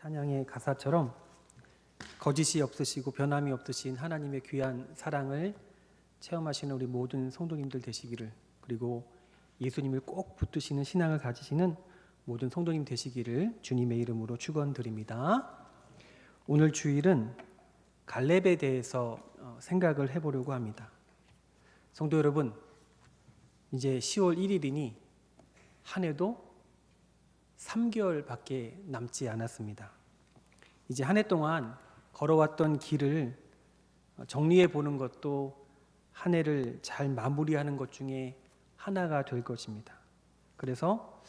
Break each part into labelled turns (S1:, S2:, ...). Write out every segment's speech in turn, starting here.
S1: 찬양의 가사처럼 거짓이 없으시고 변함이 없으신 하나님의 귀한 사랑을 체험하시는 우리 모든 성도님들 되시기를, 그리고 예수님을 꼭 붙드시는 신앙을 가지시는 모든 성도님 되시기를 주님의 이름으로 축원드립니다. 오늘 주일은 갈렙에 대해서 생각을 해보려고 합니다. 성도 여러분, 이제 10월 1일이니 한 해도 3개월밖에 남지 않았습니다. 이제 한 해 동안 걸어왔던 길을 정리해 보는 것도 한 해를 잘 마무리하는 것 중에 하나가 될 것입니다. 그래서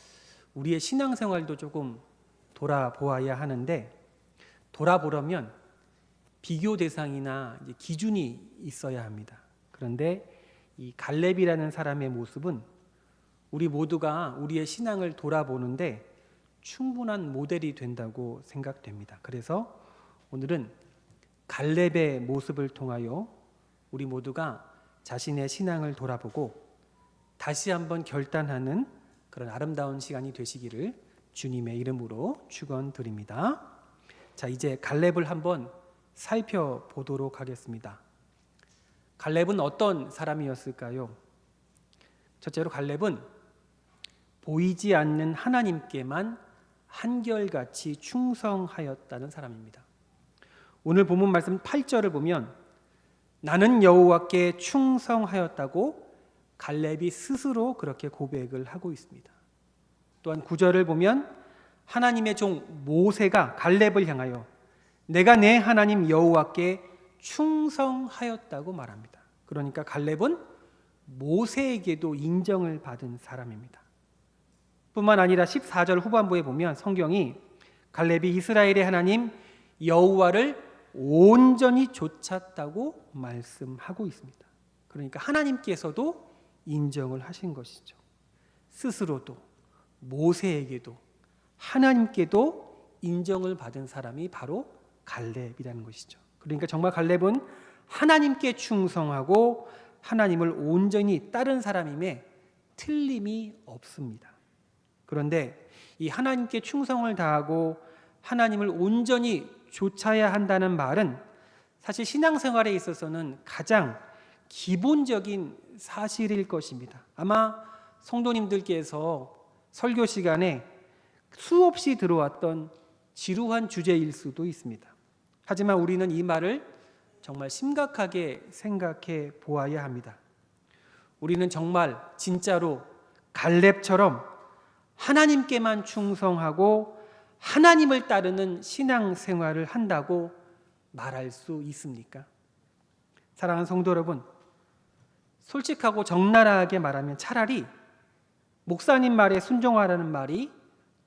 S1: 우리의 신앙생활도 조금 돌아보아야 하는데, 돌아보려면 비교 대상이나 기준이 있어야 합니다. 그런데 이 갈렙이라는 사람의 모습은 우리 모두가 우리의 신앙을 돌아보는데 충분한 모델이 된다고 생각됩니다. 그래서 오늘은 갈렙의 모습을 통하여 우리 모두가 자신의 신앙을 돌아보고 다시 한번 결단하는 그런 아름다운 시간이 되시기를 주님의 이름으로 축원드립니다. 자, 이제 갈렙을 한번 살펴보도록 하겠습니다. 갈렙은 어떤 사람이었을까요? 첫째로 갈렙은 보이지 않는 하나님께만 한결같이 충성하였다는 사람입니다. 오늘 본문 말씀 8절을 보면 나는 여호와께 충성하였다고 갈렙이 스스로 그렇게 고백을 하고 있습니다. 또한 9절을 보면 하나님의 종 모세가 갈렙을 향하여 내가 내 하나님 여호와께 충성하였다고 말합니다. 그러니까 갈렙은 모세에게도 인정을 받은 사람입니다. 뿐만 아니라 14절 후반부에 보면 성경이 갈렙이 이스라엘의 하나님 여호와를 온전히 좇았다고 말씀하고 있습니다. 그러니까 하나님께서도 인정을 하신 것이죠. 스스로도 모세에게도 하나님께도 인정을 받은 사람이 바로 갈렙이라는 것이죠. 그러니까 정말 갈렙은 하나님께 충성하고 하나님을 온전히 따른 사람임에 틀림이 없습니다. 그런데 이 하나님께 충성을 다하고 하나님을 온전히 좇아야 한다는 말은 사실 신앙생활에 있어서는 가장 기본적인 사실일 것입니다. 아마 성도님들께서 설교 시간에 수없이 들어왔던 지루한 주제일 수도 있습니다. 하지만 우리는 이 말을 정말 심각하게 생각해 보아야 합니다. 우리는 정말 진짜로 갈렙처럼 하나님께만 충성하고 하나님을 따르는 신앙생활을 한다고 말할 수 있습니까? 사랑하는 성도 여러분, 솔직하고 적나라하게 말하면 차라리 목사님 말에 순종하라는 말이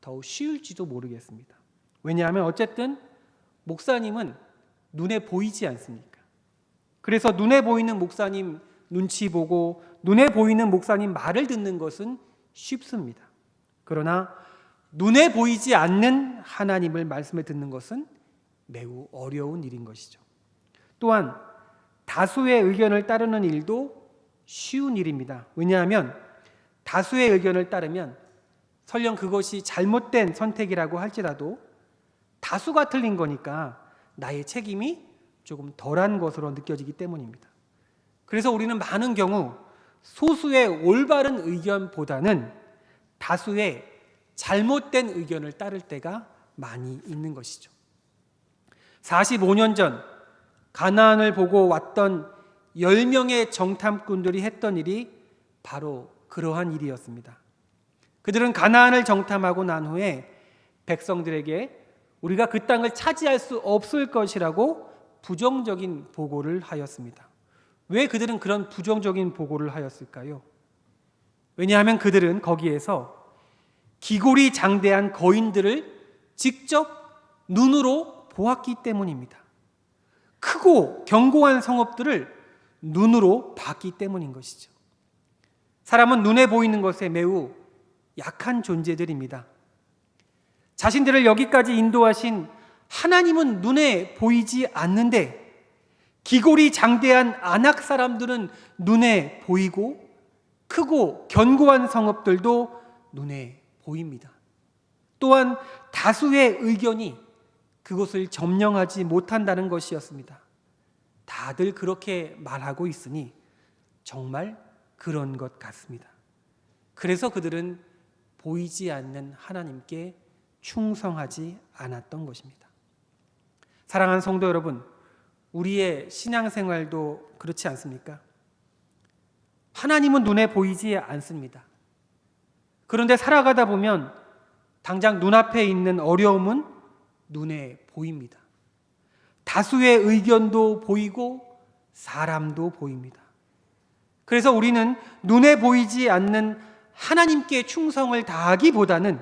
S1: 더욱 쉬울지도 모르겠습니다. 왜냐하면 어쨌든 목사님은 눈에 보이지 않습니까? 그래서 눈에 보이는 목사님 눈치 보고 눈에 보이는 목사님 말을 듣는 것은 쉽습니다. 그러나 눈에 보이지 않는 하나님을 말씀을 듣는 것은 매우 어려운 일인 것이죠. 또한 다수의 의견을 따르는 일도 쉬운 일입니다. 왜냐하면 다수의 의견을 따르면 설령 그것이 잘못된 선택이라고 할지라도 다수가 틀린 거니까 나의 책임이 조금 덜한 것으로 느껴지기 때문입니다. 그래서 우리는 많은 경우 소수의 올바른 의견보다는 다수의 잘못된 의견을 따를 때가 많이 있는 것이죠. 45년 전 가나안을 보고 왔던 10명의 정탐꾼들이 했던 일이 바로 그러한 일이었습니다. 그들은 가나안을 정탐하고 난 후에 백성들에게 우리가 그 땅을 차지할 수 없을 것이라고 부정적인 보고를 하였습니다. 왜 그들은 그런 부정적인 보고를 하였을까요? 왜냐하면 그들은 거기에서 기골이 장대한 거인들을 직접 눈으로 보았기 때문입니다. 크고 견고한 성읍들을 눈으로 봤기 때문인 것이죠. 사람은 눈에 보이는 것에 매우 약한 존재들입니다. 자신들을 여기까지 인도하신 하나님은 눈에 보이지 않는데 기골이 장대한 아낙 사람들은 눈에 보이고 크고 견고한 성읍들도 눈에 보입니다. 또한 다수의 의견이 그것을 점령하지 못한다는 것이었습니다. 다들 그렇게 말하고 있으니 정말 그런 것 같습니다. 그래서 그들은 보이지 않는 하나님께 충성하지 않았던 것입니다. 사랑하는 성도 여러분, 우리의 신앙생활도 그렇지 않습니까? 하나님은 눈에 보이지 않습니다. 그런데 살아가다 보면 당장 눈앞에 있는 어려움은 눈에 보입니다. 다수의 의견도 보이고 사람도 보입니다. 그래서 우리는 눈에 보이지 않는 하나님께 충성을 다하기보다는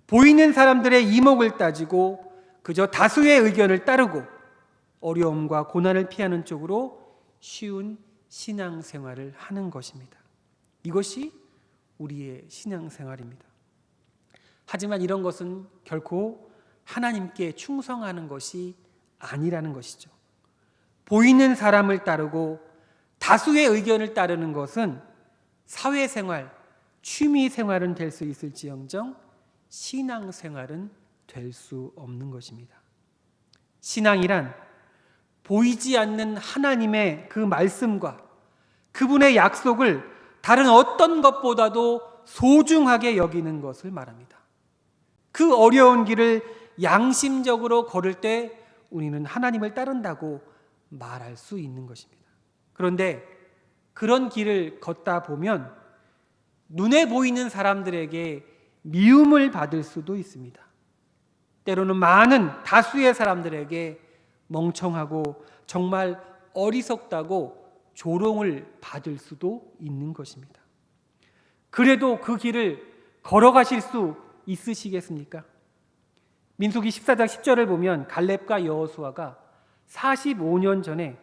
S1: 보이는 사람들의 이목을 따지고 그저 다수의 의견을 따르고 어려움과 고난을 피하는 쪽으로 쉬운 신앙생활을 하는 것입니다. 이것이 우리의 신앙생활입니다. 하지만 이런 것은 결코 하나님께 충성하는 것이 아니라는 것이죠. 보이는 사람을 따르고 다수의 의견을 따르는 것은 사회생활, 취미생활은 될 수 있을지언정 신앙생활은 될 수 없는 것입니다. 신앙이란 보이지 않는 하나님의 그 말씀과 그분의 약속을 다른 어떤 것보다도 소중하게 여기는 것을 말합니다. 그 어려운 길을 양심적으로 걸을 때 우리는 하나님을 따른다고 말할 수 있는 것입니다. 그런데 그런 길을 걷다 보면 눈에 보이는 사람들에게 미움을 받을 수도 있습니다. 때로는 많은 다수의 사람들에게 멍청하고 정말 어리석다고 조롱을 받을 수도 있는 것입니다. 그래도 그 길을 걸어가실 수 있으시겠습니까? 민수기 14장 10절을 보면 갈렙과 여호수아가 45년 전에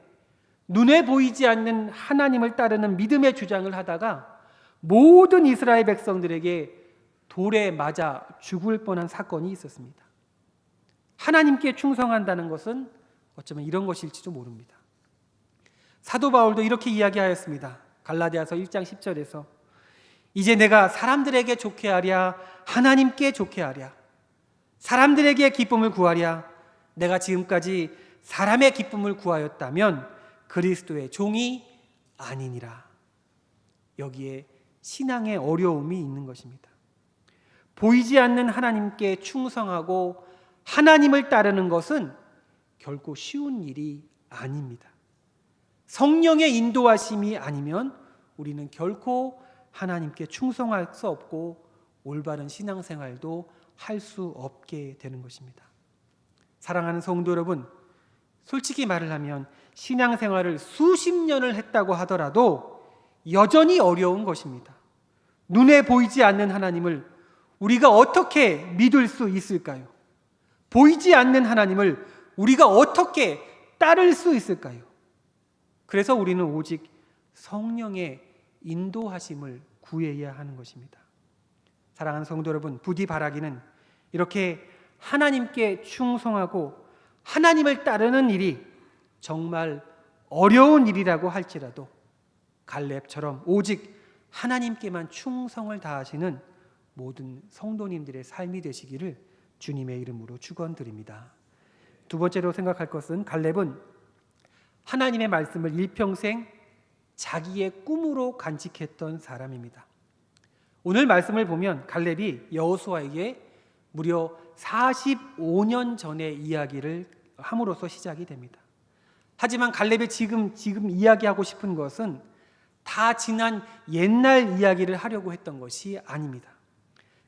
S1: 눈에 보이지 않는 하나님을 따르는 믿음의 주장을 하다가 모든 이스라엘 백성들에게 돌에 맞아 죽을 뻔한 사건이 있었습니다. 하나님께 충성한다는 것은 어쩌면 이런 것일지도 모릅니다. 사도 바울도 이렇게 이야기하였습니다. 갈라디아서 1장 10절에서 이제 내가 사람들에게 좋게 하랴 하나님께 좋게 하랴 사람들에게 기쁨을 구하랴 내가 지금까지 사람의 기쁨을 구하였다면 그리스도의 종이 아니니라. 여기에 신앙의 어려움이 있는 것입니다. 보이지 않는 하나님께 충성하고 하나님을 따르는 것은 결코 쉬운 일이 아닙니다. 성령의 인도하심이 아니면 우리는 결코 하나님께 충성할 수 없고 올바른 신앙생활도 할 수 없게 되는 것입니다. 사랑하는 성도 여러분, 솔직히 말을 하면 신앙생활을 수십 년을 했다고 하더라도 여전히 어려운 것입니다. 눈에 보이지 않는 하나님을 우리가 어떻게 믿을 수 있을까요? 보이지 않는 하나님을 우리가 어떻게 따를 수 있을까요? 그래서 우리는 오직 성령의 인도하심을 구해야 하는 것입니다. 사랑하는 성도 여러분, 부디 바라기는 이렇게 하나님께 충성하고 하나님을 따르는 일이 정말 어려운 일이라고 할지라도 갈렙처럼 오직 하나님께만 충성을 다하시는 모든 성도님들의 삶이 되시기를 주님의 이름으로 축원드립니다. 두 번째로 생각할 것은 갈렙은 하나님의 말씀을 일평생 자기의 꿈으로 간직했던 사람입니다. 오늘 말씀을 보면 갈렙이 여호수아에게 무려 45년 전의 이야기를 함으로써 시작이 됩니다. 하지만 갈렙이 지금 이야기하고 싶은 것은 다 지난 옛날 이야기를 하려고 했던 것이 아닙니다.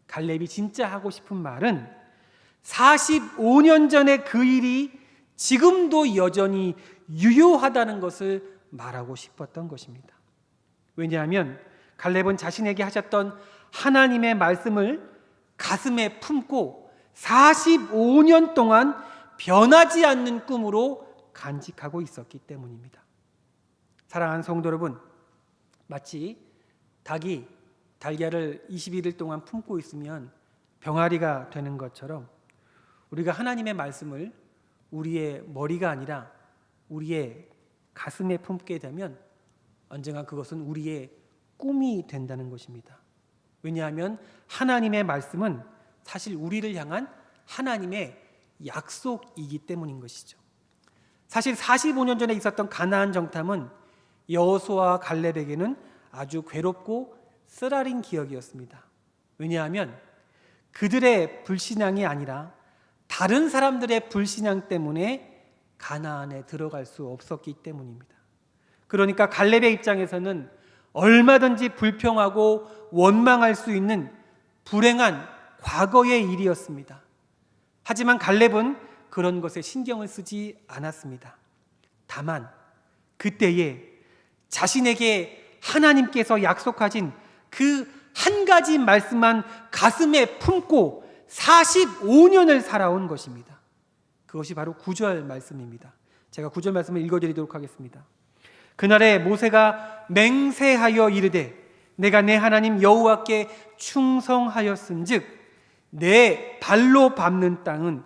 S1: 갈렙이 진짜 하고 싶은 말은 45년 전의 그 일이 지금도 여전히 유효하다는 것을 말하고 싶었던 것입니다. 왜냐하면 갈렙은 자신에게 하셨던 하나님의 말씀을 가슴에 품고 45년 동안 변하지 않는 꿈으로 간직하고 있었기 때문입니다. 사랑하는 성도 여러분, 마치 닭이 달걀을 21일 동안 품고 있으면 병아리가 되는 것처럼 우리가 하나님의 말씀을 우리의 머리가 아니라 우리의 가슴에 품게 되면 언젠가 그것은 우리의 꿈이 된다는 것입니다. 왜냐하면 하나님의 말씀은 사실 우리를 향한 하나님의 약속이기 때문인 것이죠. 사실 45년 전에 있었던 가나안 정탐은 여호수아와 갈렙에게는 아주 괴롭고 쓰라린 기억이었습니다. 왜냐하면 그들의 불신앙이 아니라 다른 사람들의 불신앙 때문에 가나안에 들어갈 수 없었기 때문입니다. 그러니까 갈렙의 입장에서는 얼마든지 불평하고 원망할 수 있는 불행한 과거의 일이었습니다. 하지만 갈렙은 그런 것에 신경을 쓰지 않았습니다. 다만 그때에 자신에게 하나님께서 약속하신 그 한 가지 말씀만 가슴에 품고 45년을 살아온 것입니다. 그것이 바로 9절 말씀입니다. 제가 9절 말씀을 읽어드리도록 하겠습니다. 그날에 모세가 맹세하여 이르되 내가 내 하나님 여호와께 충성하였은즉 내 발로 밟는 땅은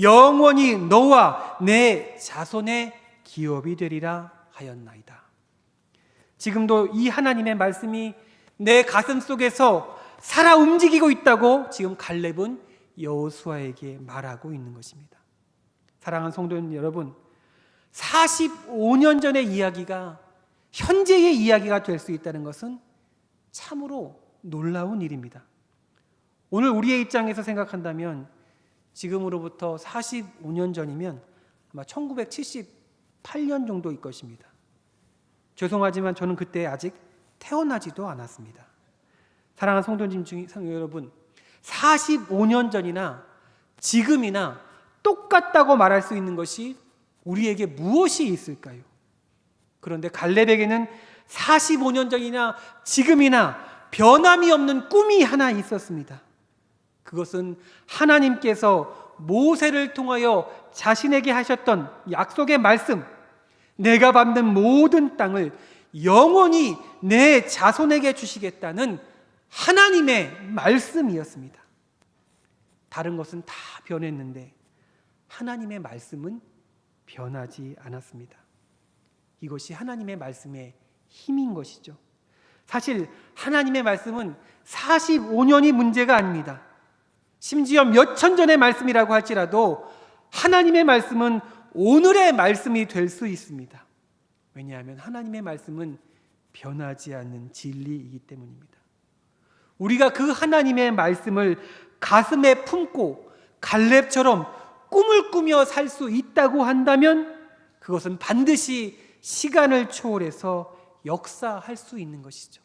S1: 영원히 너와 내 자손의 기업이 되리라 하였나이다. 지금도 이 하나님의 말씀이 내 가슴 속에서 살아 움직이고 있다고 지금 갈렙은 여호수아에게 말하고 있는 것입니다. 사랑하는 성도 여러분, 45년 전의 이야기가 현재의 이야기가 될 수 있다는 것은 참으로 놀라운 일입니다. 오늘 우리의 입장에서 생각한다면 지금으로부터 45년 전이면 아마 1978년 정도일 것입니다. 죄송하지만 저는 그때 아직 태어나지도 않았습니다. 사랑하는 성도님 여러분, 45년 전이나 지금이나 똑같다고 말할 수 있는 것이 우리에게 무엇이 있을까요? 그런데 갈렙에게는 45년 전이나 지금이나 변함이 없는 꿈이 하나 있었습니다. 그것은 하나님께서 모세를 통하여 자신에게 하셨던 약속의 말씀, 내가 밟는 모든 땅을 영원히 내 자손에게 주시겠다는 하나님의 말씀이었습니다. 다른 것은 다 변했는데 하나님의 말씀은 변하지 않았습니다. 이것이 하나님의 말씀의 힘인 것이죠. 사실 하나님의 말씀은 45년이 문제가 아닙니다. 심지어 몇천 전의 말씀이라고 할지라도 하나님의 말씀은 오늘의 말씀이 될 수 있습니다. 왜냐하면 하나님의 말씀은 변하지 않는 진리이기 때문입니다. 우리가 그 하나님의 말씀을 가슴에 품고 갈렙처럼 꿈을 꾸며 살 수 있다고 한다면 그것은 반드시 시간을 초월해서 역사할 수 있는 것이죠.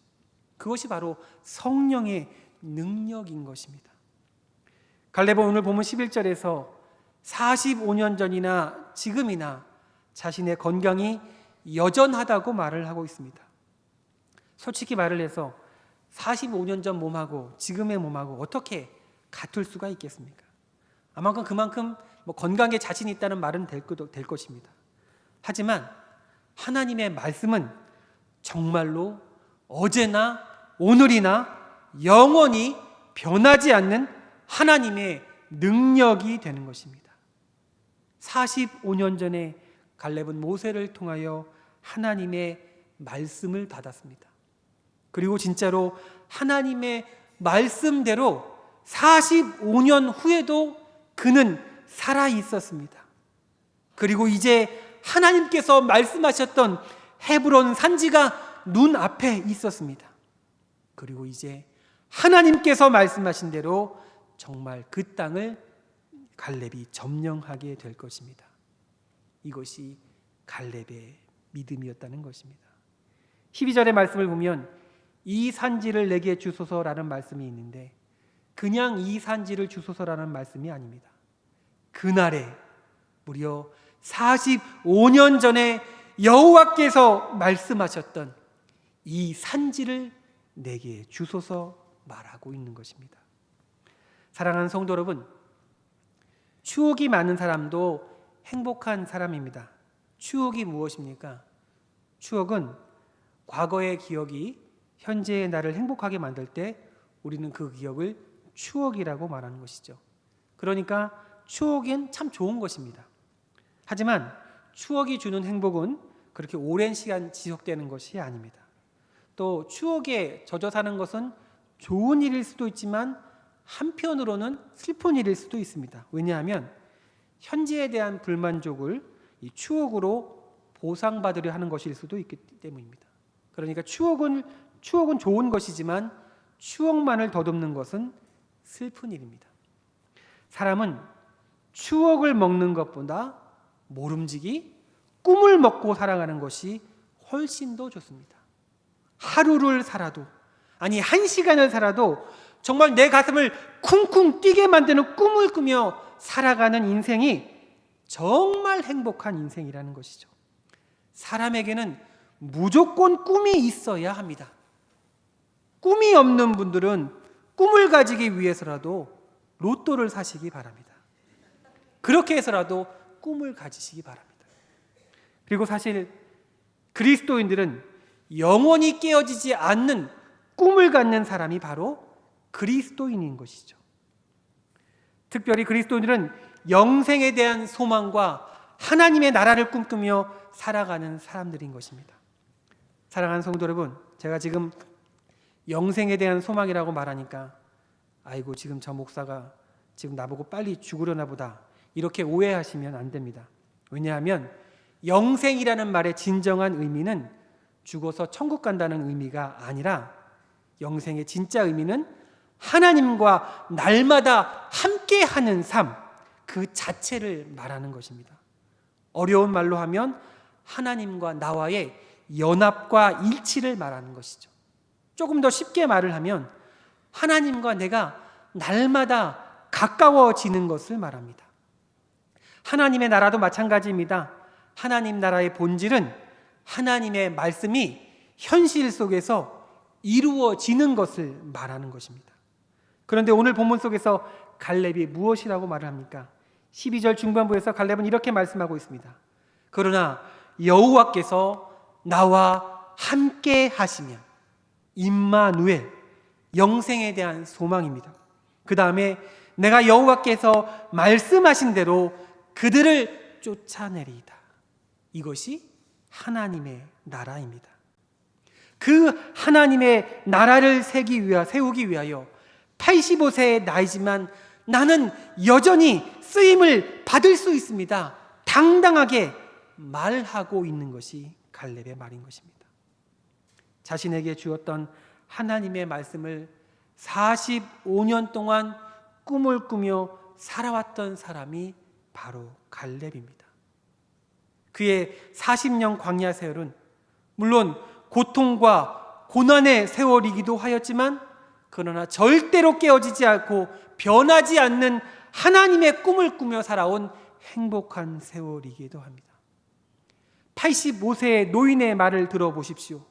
S1: 그것이 바로 성령의 능력인 것입니다. 갈렙은 오늘 보면 11절에서 45년 전이나 지금이나 자신의 건강이 여전하다고 말을 하고 있습니다. 솔직히 말을 해서 45년 전 몸하고 지금의 몸하고 어떻게 같을 수가 있겠습니까? 아마 그만큼 건강에 자신이 있다는 말은 될 것입니다. 하지만 하나님의 말씀은 정말로 어제나 오늘이나 영원히 변하지 않는 하나님의 능력이 되는 것입니다. 45년 전에 갈렙은 모세를 통하여 하나님의 말씀을 받았습니다. 그리고 진짜로 하나님의 말씀대로 45년 후에도 그는 살아 있었습니다. 그리고 이제 하나님께서 말씀하셨던 헤브론 산지가 눈앞에 있었습니다. 그리고 이제 하나님께서 말씀하신 대로 정말 그 땅을 갈렙이 점령하게 될 것입니다. 이것이 갈렙의 믿음이었다는 것입니다. 12절의 말씀을 보면 이 산지를 내게 주소서라는 말씀이 있는데 그냥 이 산지를 주소서라는 말씀이 아닙니다. 그날에 무려 45년 전에 여호와께서 말씀하셨던 이 산지를 내게 주소서 말하고 있는 것입니다. 사랑하는 성도 여러분, 추억이 많은 사람도 행복한 사람입니다. 추억이 무엇입니까? 추억은 과거의 기억이 현재의 나를 행복하게 만들 때 우리는 그 기억을 추억이라고 말하는 것이죠. 그러니까 추억은 참 좋은 것입니다. 하지만 추억이 주는 행복은 그렇게 오랜 시간 지속되는 것이 아닙니다. 또 추억에 젖어 사는 것은 좋은 일일 수도 있지만 한편으로는 슬픈 일일 수도 있습니다. 왜냐하면 현재에 대한 불만족을 이 추억으로 보상받으려 하는 것일 수도 있기 때문입니다. 그러니까 추억은 좋은 것이지만 추억만을 더듬는 것은 슬픈 일입니다. 사람은 추억을 먹는 것보다 모름지기 꿈을 먹고 살아가는 것이 훨씬 더 좋습니다. 하루를 살아도, 아니 1시간을 살아도 정말 내 가슴을 쿵쿵 뛰게 만드는 꿈을 꾸며 살아가는 인생이 정말 행복한 인생이라는 것이죠. 사람에게는 무조건 꿈이 있어야 합니다. 꿈이 없는 분들은 꿈을 가지기 위해서라도 로또를 사시기 바랍니다. 그렇게 해서라도 꿈을 가지시기 바랍니다. 그리고 사실 그리스도인들은 영원히 깨어지지 않는 꿈을 갖는 사람이 바로 그리스도인인 것이죠. 특별히 그리스도인들은 영생에 대한 소망과 하나님의 나라를 꿈꾸며 살아가는 사람들인 것입니다. 사랑하는 성도 여러분, 제가 지금 영생에 대한 소망이라고 말하니까 아이고 지금 저 목사가 지금 나보고 빨리 죽으려나 보다 이렇게 오해하시면 안 됩니다. 왜냐하면 영생이라는 말의 진정한 의미는 죽어서 천국 간다는 의미가 아니라 영생의 진짜 의미는 하나님과 날마다 함께하는 삶, 그 자체를 말하는 것입니다. 어려운 말로 하면 하나님과 나와의 연합과 일치를 말하는 것이죠. 조금 더 쉽게 말을 하면 하나님과 내가 날마다 가까워지는 것을 말합니다. 하나님의 나라도 마찬가지입니다. 하나님 나라의 본질은 하나님의 말씀이 현실 속에서 이루어지는 것을 말하는 것입니다. 그런데 오늘 본문 속에서 갈렙이 무엇이라고 말을 합니까? 12절 중반부에서 갈렙은 이렇게 말씀하고 있습니다. 그러나 여호와께서 나와 함께 하시면, 임마누엘, 영생에 대한 소망입니다. 그 다음에 내가 여호와께서 말씀하신 대로 그들을 쫓아내리이다. 이것이 하나님의 나라입니다. 그 하나님의 나라를 세우기 위하여 85세의 나이지만 나는 여전히 쓰임을 받을 수 있습니다. 당당하게 말하고 있는 것이 갈렙의 말인 것입니다. 자신에게 주었던 하나님의 말씀을 45년 동안 꿈을 꾸며 살아왔던 사람이 바로 갈렙입니다. 그의 40년 광야 세월은 물론 고통과 고난의 세월이기도 하였지만 그러나 절대로 깨어지지 않고 변하지 않는 하나님의 꿈을 꾸며 살아온 행복한 세월이기도 합니다. 85세의 노인의 말을 들어보십시오.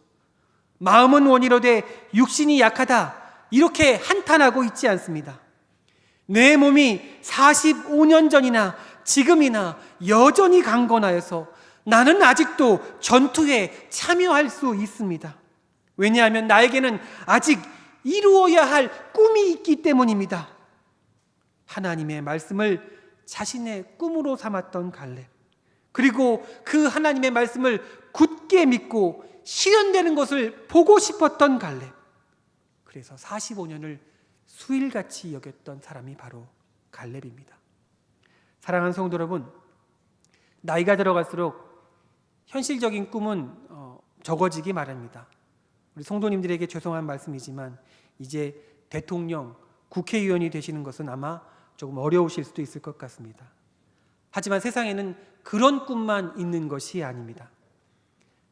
S1: 마음은 원이로되 육신이 약하다, 이렇게 한탄하고 있지 않습니다. 내 몸이 45년 전이나 지금이나 여전히 강건하여서 나는 아직도 전투에 참여할 수 있습니다. 왜냐하면 나에게는 아직 이루어야 할 꿈이 있기 때문입니다. 하나님의 말씀을 자신의 꿈으로 삼았던 갈렙, 그리고 그 하나님의 말씀을 굳게 믿고 실현되는 것을 보고 싶었던 갈렙, 그래서 45년을 수일같이 여겼던 사람이 바로 갈렙입니다. 사랑하는 성도 여러분, 나이가 들어갈수록 현실적인 꿈은 적어지기 마련입니다. 우리 성도님들에게 죄송한 말씀이지만 이제 대통령, 국회의원이 되시는 것은 아마 조금 어려우실 수도 있을 것 같습니다. 하지만 세상에는 그런 꿈만 있는 것이 아닙니다.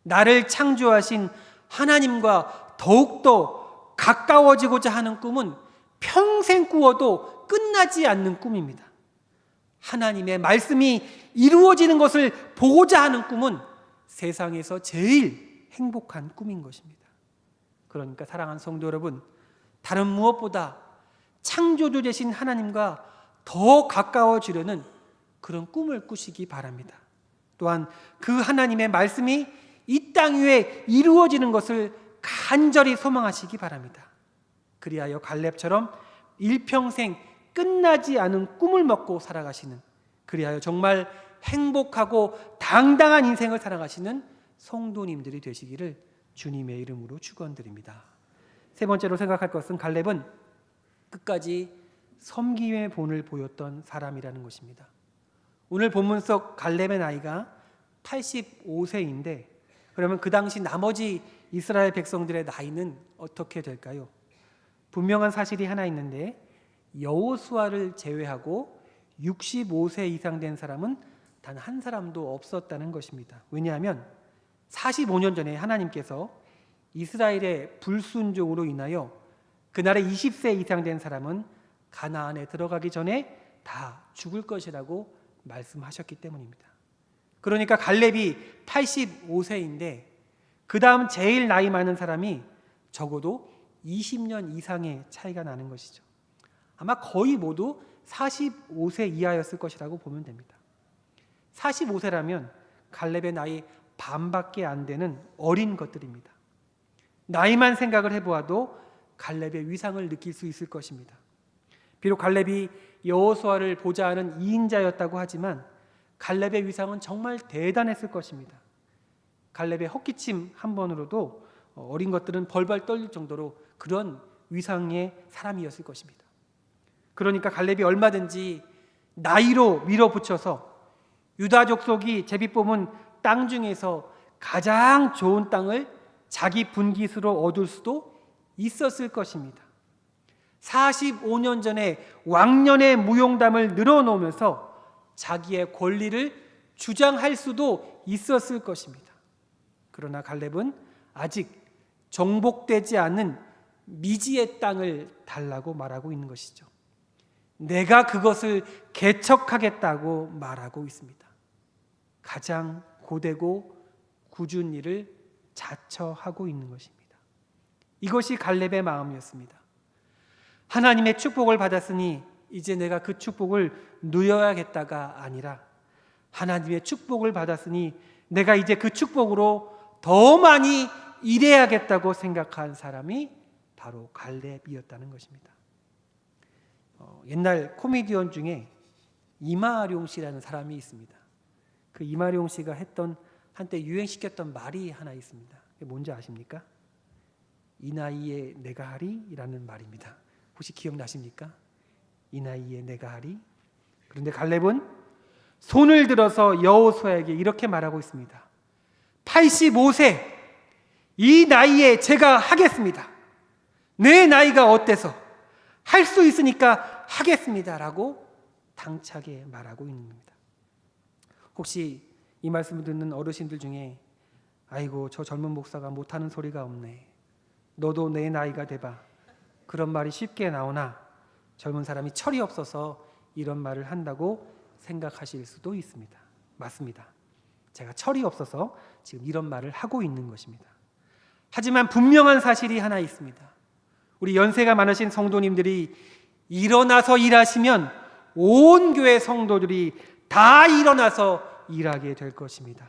S1: 나를 창조하신 하나님과 더욱더 가까워지고자 하는 꿈은 평생 꾸어도 끝나지 않는 꿈입니다. 하나님의 말씀이 이루어지는 것을 보고자 하는 꿈은 세상에서 제일 행복한 꿈인 것입니다. 그러니까 사랑하는 성도 여러분, 다른 무엇보다 창조주 되신 하나님과 더 가까워지려는 그런 꿈을 꾸시기 바랍니다. 또한 그 하나님의 말씀이 이 땅 위에 이루어지는 것을 간절히 소망하시기 바랍니다. 그리하여 갈렙처럼 일평생 끝나지 않은 꿈을 먹고 살아가시는, 그리하여 정말 행복하고 당당한 인생을 살아가시는 성도님들이 되시기를 주님의 이름으로 축원드립니다. 세 번째로 생각할 것은 갈렙은 끝까지 섬김의 본을 보였던 사람이라는 것입니다. 오늘 본문 속 갈렙의 나이가 85세인데 그러면 그 당시 나머지 이스라엘 백성들의 나이는 어떻게 될까요? 분명한 사실이 하나 있는데 여호수아를 제외하고 65세 이상 된 사람은 단 한 사람도 없었다는 것입니다. 왜냐하면 45년 전에 하나님께서 이스라엘의 불순종으로 인하여 그날에 20세 이상 된 사람은 가나안에 들어가기 전에 다 죽을 것이라고 말씀하셨기 때문입니다. 그러니까 갈렙이 85세인데 그 다음 제일 나이 많은 사람이 적어도 20년 이상의 차이가 나는 것이죠. 아마 거의 모두 45세 이하였을 것이라고 보면 됩니다. 45세라면 갈렙의 나이 반밖에 안 되는 어린 것들입니다. 나이만 생각을 해보아도 갈렙의 위상을 느낄 수 있을 것입니다. 비록 갈렙이 여호수아를 보좌하는 2인자였다고 하지만 갈렙의 위상은 정말 대단했을 것입니다. 갈렙의 헛기침 한 번으로도 어린 것들은 벌벌 떨릴 정도로 그런 위상의 사람이었을 것입니다. 그러니까 갈렙이 얼마든지 나이로 밀어붙여서 유다 족속이 제비 뽑은 땅 중에서 가장 좋은 땅을 자기 분깃으로 얻을 수도 있었을 것입니다. 45년 전에 왕년의 무용담을 늘어놓으면서 자기의 권리를 주장할 수도 있었을 것입니다. 그러나 갈렙은 아직 정복되지 않은 미지의 땅을 달라고 말하고 있는 것이죠. 내가 그것을 개척하겠다고 말하고 있습니다. 가장 고되고 굳은 일을 자처하고 있는 것입니다. 이것이 갈렙의 마음이었습니다. 하나님의 축복을 받았으니 이제 내가 그 축복을 누려야겠다가 아니라 하나님의 축복을 받았으니 내가 이제 그 축복으로 더 많이 일해야겠다고 생각한 사람이 바로 갈렙이었다는 것입니다. 옛날 코미디언 중에 이마룡 씨라는 사람이 있습니다. 그 이마룡 씨가 했던 한때 유행시켰던 말이 하나 있습니다. 그게 뭔지 아십니까? 이 나이에 내가 하리? 라는 말입니다. 혹시 기억나십니까? 이 나이에 내가 하리? 그런데 갈렙은 손을 들어서 여호수아에게 이렇게 말하고 있습니다. 85세 이 나이에 제가 하겠습니다. 내 나이가 어때서 할 수 있으니까 하겠습니다 라고 당차게 말하고 있는 겁니다. 혹시 이 말씀을 듣는 어르신들 중에 아이고 저 젊은 목사가 못하는 소리가 없네, 너도 내 나이가 돼봐, 그런 말이 쉽게 나오나 젊은 사람이 철이 없어서 이런 말을 한다고 생각하실 수도 있습니다. 맞습니다. 제가 철이 없어서 지금 이런 말을 하고 있는 것입니다. 하지만 분명한 사실이 하나 있습니다. 우리 연세가 많으신 성도님들이 일어나서 일하시면 온 교회 성도들이 다 일어나서 일하게 될 것입니다.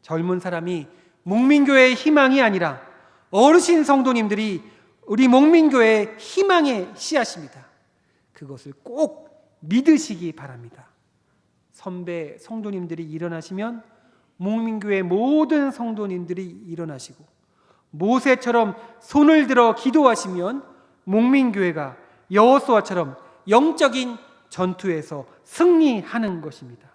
S1: 젊은 사람이 목민교회의 희망이 아니라 어르신 성도님들이 우리 목민교회의 희망의 씨앗입니다. 그것을 꼭 믿으시기 바랍니다. 선배 성도님들이 일어나시면 목민교회 모든 성도님들이 일어나시고 모세처럼 손을 들어 기도하시면 목민교회가 여호수아처럼 영적인 전투에서 승리하는 것입니다.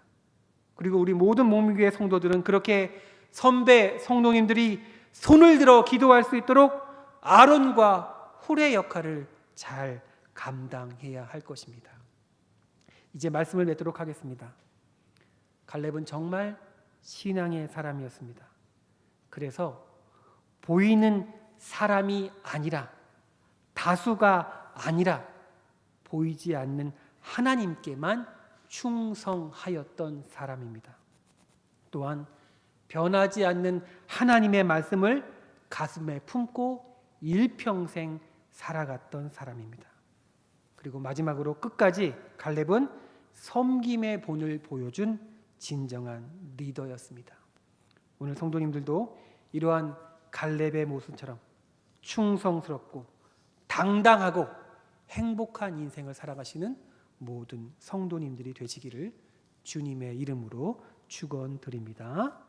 S1: 그리고 우리 모든 목민교회 성도들은 그렇게 선배 성도님들이 손을 들어 기도할 수 있도록 아론과 홀의 역할을 잘 감당해야 할 것입니다. 이제 말씀을 맺도록 하겠습니다. 갈렙은 정말 신앙의 사람이었습니다. 그래서 보이는 사람이 아니라, 다수가 아니라 보이지 않는 하나님께만 충성하였던 사람입니다. 또한 변하지 않는 하나님의 말씀을 가슴에 품고 일평생 살아갔던 사람입니다. 그리고 마지막으로 끝까지 갈렙은 섬김의 본을 보여준 진정한 리더였습니다. 오늘 성도님들도 이러한 갈렙의 모습처럼 충성스럽고 당당하고 행복한 인생을 살아가시는 모든 성도님들이 되시기를 주님의 이름으로 축원드립니다.